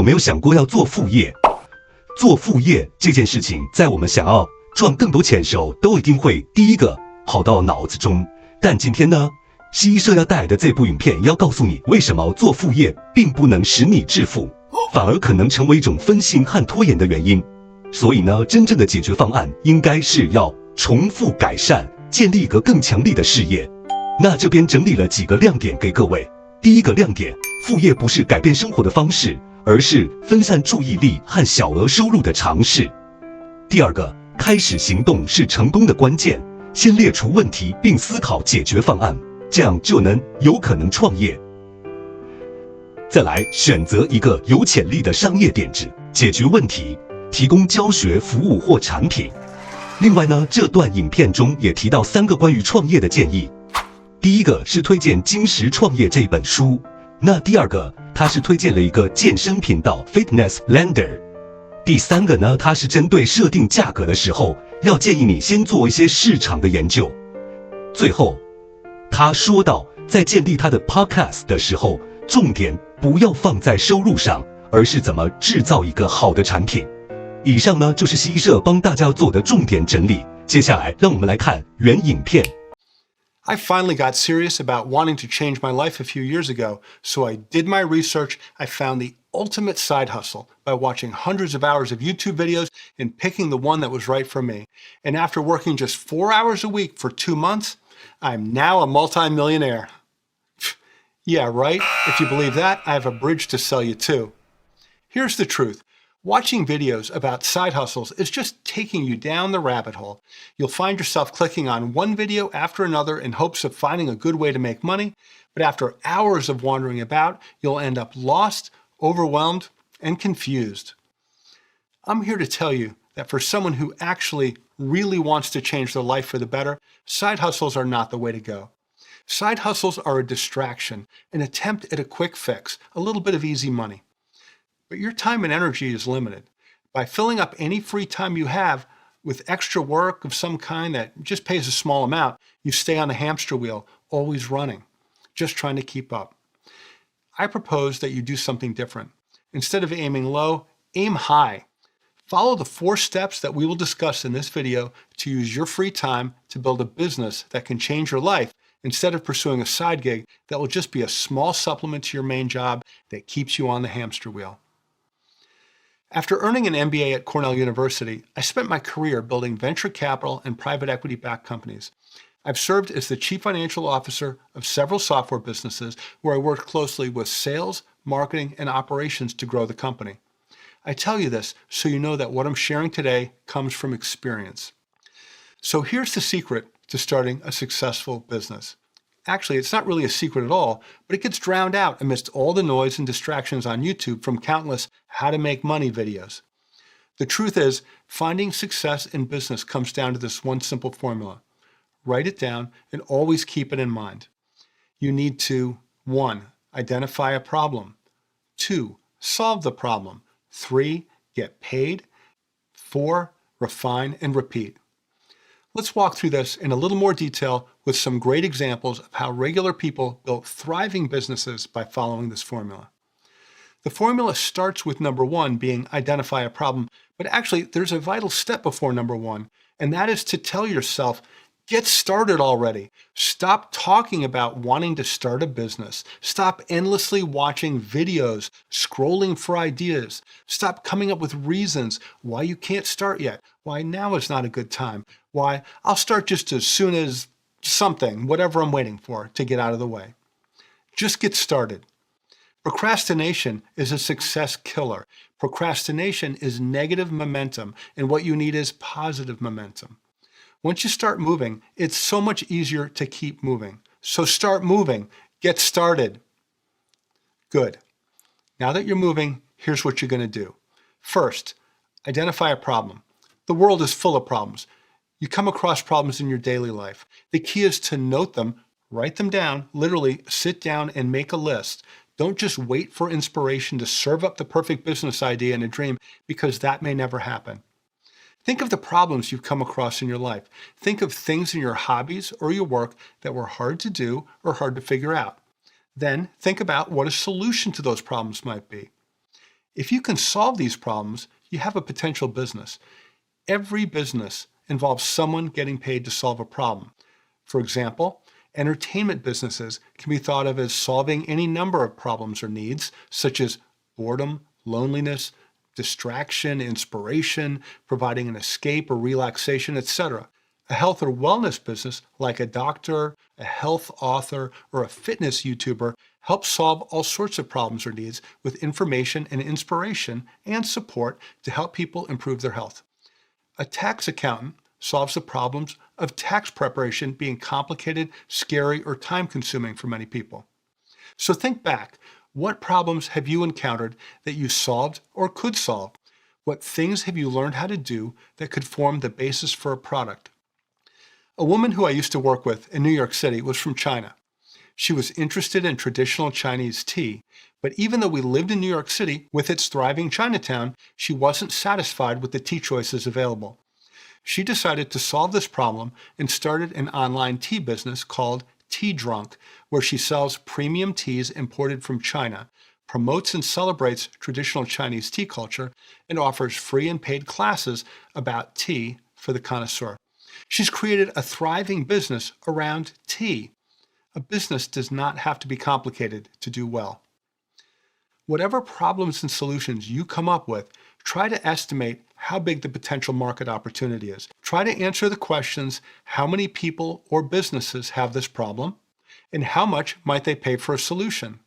没有想过要做副业？做副业这件事情，在我们想要赚更多钱的时候，都一定会第一个跑到脑子中。但今天呢，西医社要带来的这部影片要告诉你，为什么做副业并不能使你致富，反而可能成为一种分心和拖延的原因。所以呢，真正的解决方案应该是要重复改善，建立一个更强力的事业。那这边整理了几个亮点给各位。第一个亮点，副业不是改变生活的方式，而是分散注意力和小额收入的尝试。第二个，开始行动是成功的关键，先列出问题并思考解决方案，这样就有可能创业。再来，选择一个有潜力的商业点子，解决问题，提供教学服务或产品。另外呢，这段影片中也提到3个关于创业的建议。第一个是推荐《金石创业》这本书，那第二个他是推荐了一个健身频道 Fitness Blender。第三个呢，他是针对设定价格的时候，要建议你先做一些市场的研究。最后，他说到，在建立他的 Podcast 的时候，重点不要放在收入上，而是怎么制造一个好的产品。以上呢就是西医社帮大家做的重点整理。接下来，让我们来看原影片。I finally got serious about wanting to change my life a few years ago, so I did my research. I found the ultimate side hustle by watching hundreds of hours of YouTube videos and picking the one that was right for me. And after working just 4 hours a week for 2 months, I'm now a multi-millionaire. Yeah, right? If you believe that, I have a bridge to sell you too. Here's the truth. Watching videos about side hustles is just taking you down the rabbit hole. You'll find yourself clicking on one video after another in hopes of finding a good way to make money, but after hours of wandering about, you'll end up lost, overwhelmed, and confused. I'm here to tell you that for someone who actually really wants to change their life for the better, side hustles are not the way to go. Side hustles are a distraction, an attempt at a quick fix, a little bit of easy money. But your time and energy is limited. By filling up any free time you have with extra work of some kind that just pays a small amount, you stay on the hamster wheel, always running, just trying to keep up. I propose that you do something different. Instead of aiming low, aim high. Follow the 4 steps that we will discuss in this video to use your free time to build a business that can change your life instead of pursuing a side gig that will just be a small supplement to your main job that keeps you on the hamster wheel. After earning an MBA at Cornell University, I spent my career building venture capital and private equity-backed companies. I've served as the chief financial officer of several software businesses where I worked closely with sales, marketing, and operations to grow the company. I tell you this so you know that what I'm sharing today comes from experience. So here's the secret to starting a successful business. Actually, it's not really a secret at all, but it gets drowned out amidst all the noise and distractions on YouTube from countless how to make money videos. The truth is, finding success in business comes down to this one simple formula. Write it down and always keep it in mind. You need to 1. Identify a problem. 2. Solve the problem. 3. Get paid. 4. Refine and repeat. Let's walk through this in a little more detail with some great examples of how regular people built thriving businesses by following this formula. The formula starts with number 1 being identify a problem, but actually there's a vital step before number 1, and that is to tell yourself, get started already. Stop talking about wanting to start a business. Stop endlessly watching videos, scrolling for ideas. Stop coming up with reasons why you can't start yet, why now is not a good time, why I'll start just as soon as something, whatever I'm waiting for, to get out of the way. Just get started. Procrastination is a success killer. Procrastination is negative momentum, and what you need is positive momentum. Once you start moving, it's so much easier to keep moving. So start moving. Get started. Good. Now that you're moving, here's what you're going to do. First, identify a problem. The world is full of problems. You come across problems in your daily life. The key is to note them, write them down, literally sit down and make a list. Don't just wait for inspiration to serve up the perfect business idea and a dream, because that may never happen. Think of the problems you've come across in your life. Think of things in your hobbies or your work that were hard to do or hard to figure out. Then think about what a solution to those problems might be. If you can solve these problems, you have a potential business. Every business involves someone getting paid to solve a problem. For example, entertainment businesses can be thought of as solving any number of problems or needs, such as boredom, loneliness, distraction, inspiration, providing an escape or relaxation, etc. A health or wellness business, like a doctor, a health author, or a fitness YouTuber, helps solve all sorts of problems or needs with information and inspiration and support to help people improve their health. A tax accountant solves the problems of tax preparation being complicated, scary, or time-consuming for many people. So think back. What problems have you encountered that you solved or could solve? What things have you learned how to do that could form the basis for a product? A woman who I used to work with in New York City was from China. She was interested in traditional Chinese tea, but even though we lived in New York City with its thriving Chinatown, she wasn't satisfied with the tea choices available. She decided to solve this problem and started an online tea business called Tea Drunk, where she sells premium teas imported from China, promotes and celebrates traditional Chinese tea culture, and offers free and paid classes about tea for the connoisseur. She's created a thriving business around tea. A business does not have to be complicated to do well. Whatever problems and solutions you come up with, try to estimate how big the potential market opportunity is. Try to answer the questions: how many people or businesses have this problem, and how much might they pay for a solution?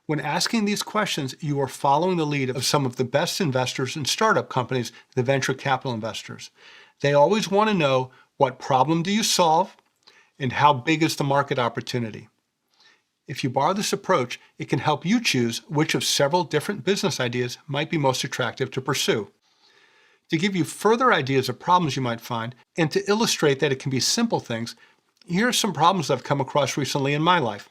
When asking these questions, you are following the lead of some of the best investors in startup companies, the venture capital investors. They always want to know, what problem do you solve, and how big is the market opportunity? If you borrow this approach, it can help you choose which of several different business ideas might be most attractive to pursue. To give you further ideas of problems you might find, and to illustrate that it can be simple things, here are some problems I've come across recently in my life.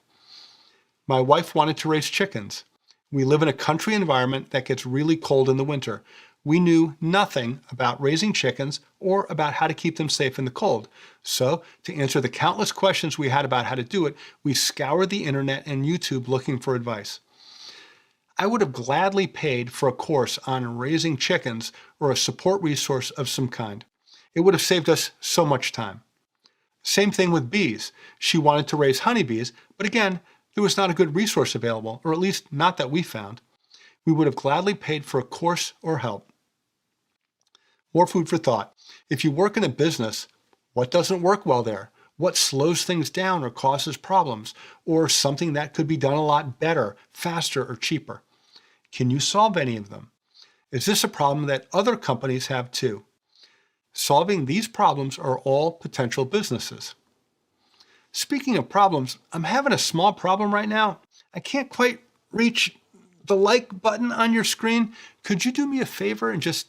My wife wanted to raise chickens. We live in a country environment that gets really cold in the winter. We knew nothing about raising chickens or about how to keep them safe in the cold. So, to answer the countless questions we had about how to do it, we scoured the internet and YouTube looking for advice. I would have gladly paid for a course on raising chickens or a support resource of some kind. It would have saved us so much time. Same thing with bees. She wanted to raise honeybees, but again, there was not a good resource available, or at least not that we found. We would have gladly paid for a course or help. More food for thought. If you work in a business, what doesn't work well there? What slows things down or causes problems? Or something that could be done a lot better, faster, or cheaper? Can you solve any of them? Is this a problem that other companies have too? Solving these problems are all potential businesses. Speaking of problems, I'm having a small problem right now. I can't quite reach the like button on your screen. Could you do me a favor and just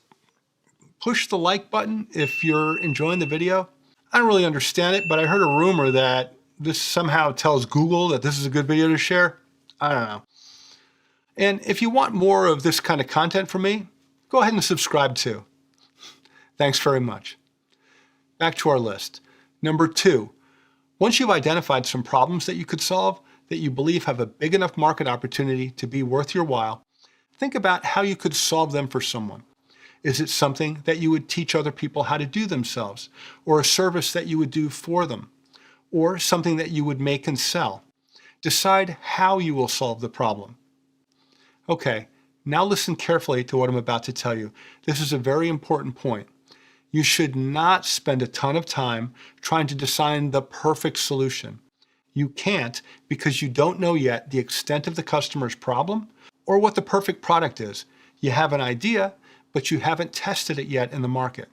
push the like button if you're enjoying the video? I don't really understand it, but I heard a rumor that this somehow tells Google that this is a good video to share. I don't know. And if you want more of this kind of content from me, go ahead and subscribe too. Thanks very much. Back to our list. Number 2, once you've identified some problems that you could solve that you believe have a big enough market opportunity to be worth your while, think about how you could solve them for someone. Is it something that you would teach other people how to do themselves, or a service that you would do for them, or something that you would make and sell? Decide how you will solve the problem. Okay, now listen carefully to what I'm about to tell you. This is a very important point. You should not spend a ton of time trying to design the perfect solution. You can't because you don't know yet the extent of the customer's problem or what the perfect product is. You have an idea, but you haven't tested it yet in the market.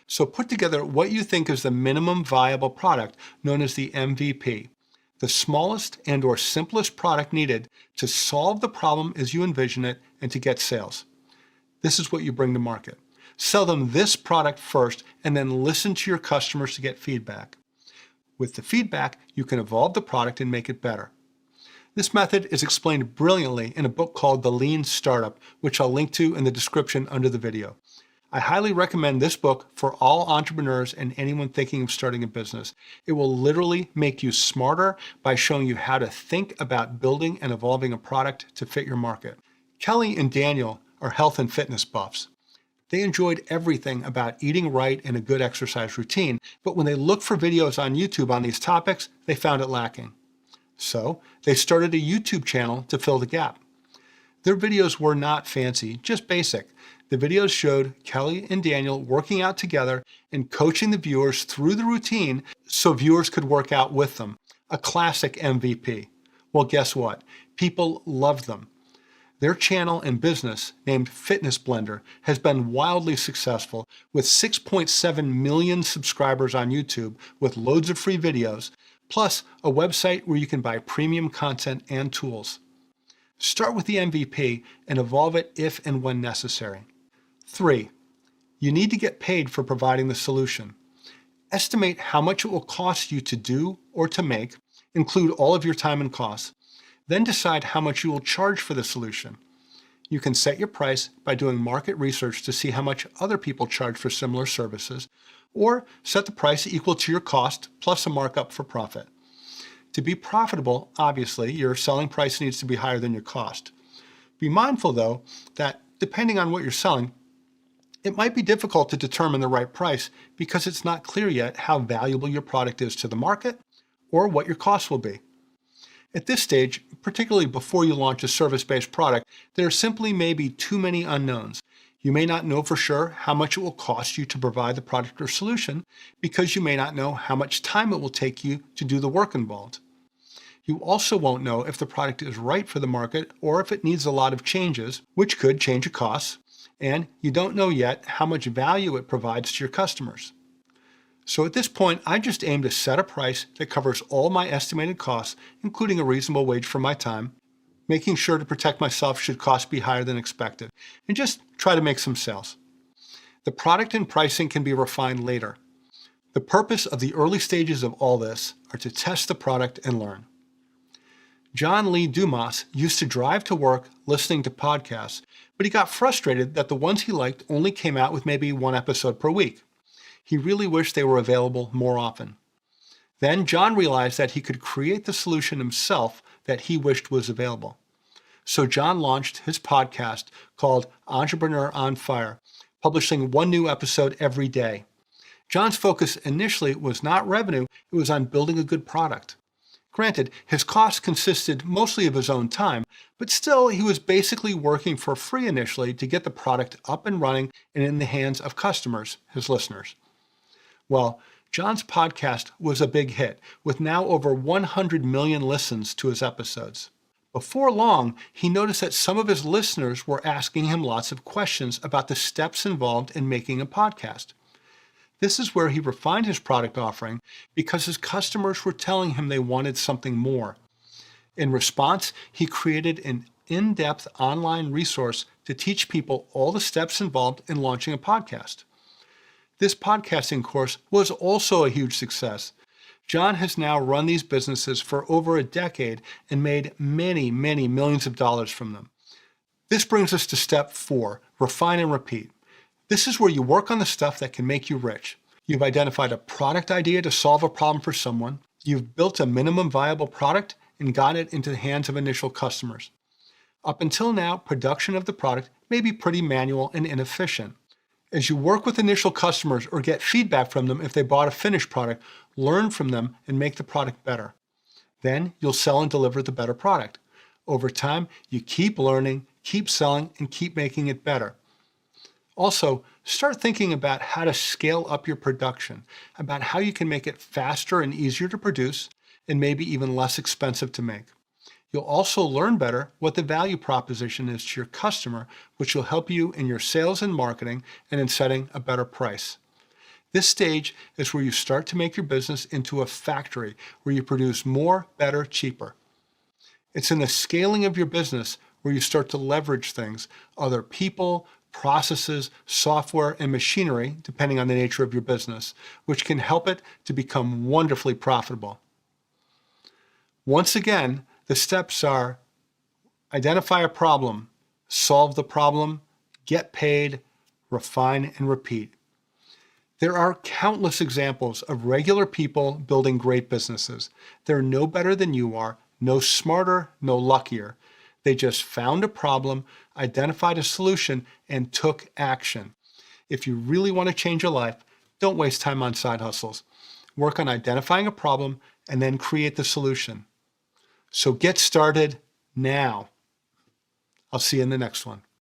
So put together what you think is the minimum viable product, known as the MVP, the smallest and or simplest product needed to solve the problem as you envision it and to get sales. This is what you bring to market. Sell them this product first and then listen to your customers to get feedback. With the feedback, you can evolve the product and make it better. This method is explained brilliantly in a book called The Lean Startup, which I'll link to in the description under the video. I highly recommend this book for all entrepreneurs and anyone thinking of starting a business. It will literally make you smarter by showing you how to think about building and evolving a product to fit your market. Kelly and Daniel are health and fitness buffs. They enjoyed everything about eating right and a good exercise routine, but when they looked for videos on YouTube on these topics, they found it lacking. So they started a YouTube channel to fill the gap. Their videos were not fancy, just basic. The videos showed Kelly and Daniel working out together and coaching the viewers through the routine so viewers could work out with them. A classic MVP. Well, guess what? People loved them. Their channel and business, named Fitness Blender, has been wildly successful with 6.7 million subscribers on YouTube with loads of free videos, plus a website where you can buy premium content and tools. Start with the MVP and evolve it if and when necessary. 3. You need to get paid for providing the solution. Estimate how much it will cost you to do or to make, include all of your time and costs. Then decide how much you will charge for the solution. You can set your price by doing market research to see how much other people charge for similar services, or set the price equal to your cost plus a markup for profit. To be profitable, obviously, your selling price needs to be higher than your cost. Be mindful, though, that depending on what you're selling, it might be difficult to determine the right price because it's not clear yet how valuable your product is to the market or what your costs will be. At this stage, particularly before you launch a service-based product, there simply may be too many unknowns. You may not know for sure how much it will cost you to provide the product or solution because you may not know how much time it will take you to do the work involved. You also won't know if the product is right for the market or if it needs a lot of changes, which could change your costs, and you don't know yet how much value it provides to your customers. So at this point, I just aim to set a price that covers all my estimated costs, including a reasonable wage for my time, making sure to protect myself should costs be higher than expected, and just try to make some sales. The product and pricing can be refined later. The purpose of the early stages of all this are to test the product and learn. John Lee Dumas used to drive to work listening to podcasts, but he got frustrated that the ones he liked only came out with maybe one episode per week. He really wished they were available more often. Then John realized that he could create the solution himself that he wished was available. So John launched his podcast called Entrepreneur on Fire, publishing one new episode every day. John's focus initially was not revenue, it was on building a good product. Granted, his costs consisted mostly of his own time, but still he was basically working for free initially to get the product up and running and in the hands of customers, his listeners. Well, John's podcast was a big hit, with now over 100 million listens to his episodes. Before long, he noticed that some of his listeners were asking him lots of questions about the steps involved in making a podcast. This is where he refined his product offering because his customers were telling him they wanted something more. In response, he created an in-depth online resource to teach people all the steps involved in launching a podcast. This podcasting course was also a huge success. John has now run these businesses for over a decade and made many, many millions of dollars from them. This brings us to step 4, refine and repeat. This is where you work on the stuff that can make you rich. You've identified a product idea to solve a problem for someone. You've built a minimum viable product and got it into the hands of initial customers. Up until now, production of the product may be pretty manual and inefficient. As you work with initial customers or get feedback from them if they bought a finished product, learn from them and make the product better. Then you'll sell and deliver the better product. Over time, you keep learning, keep selling, and keep making it better. Also, start thinking about how to scale up your production, about how you can make it faster and easier to produce, and maybe even less expensive to make. You'll also learn better what the value proposition is to your customer, which will help you in your sales and marketing and in setting a better price. This stage is where you start to make your business into a factory where you produce more, better, cheaper. It's in the scaling of your business where you start to leverage things, other people, processes, software, and machinery, depending on the nature of your business, which can help it to become wonderfully profitable. Once again, the steps are identify a problem, solve the problem, get paid, refine, and repeat. There are countless examples of regular people building great businesses. They're no better than you are, no smarter, no luckier. They just found a problem, identified a solution, and took action. If you really want to change your life, don't waste time on side hustles. Work on identifying a problem and then create the solution. So get started now. I'll see you in the next one.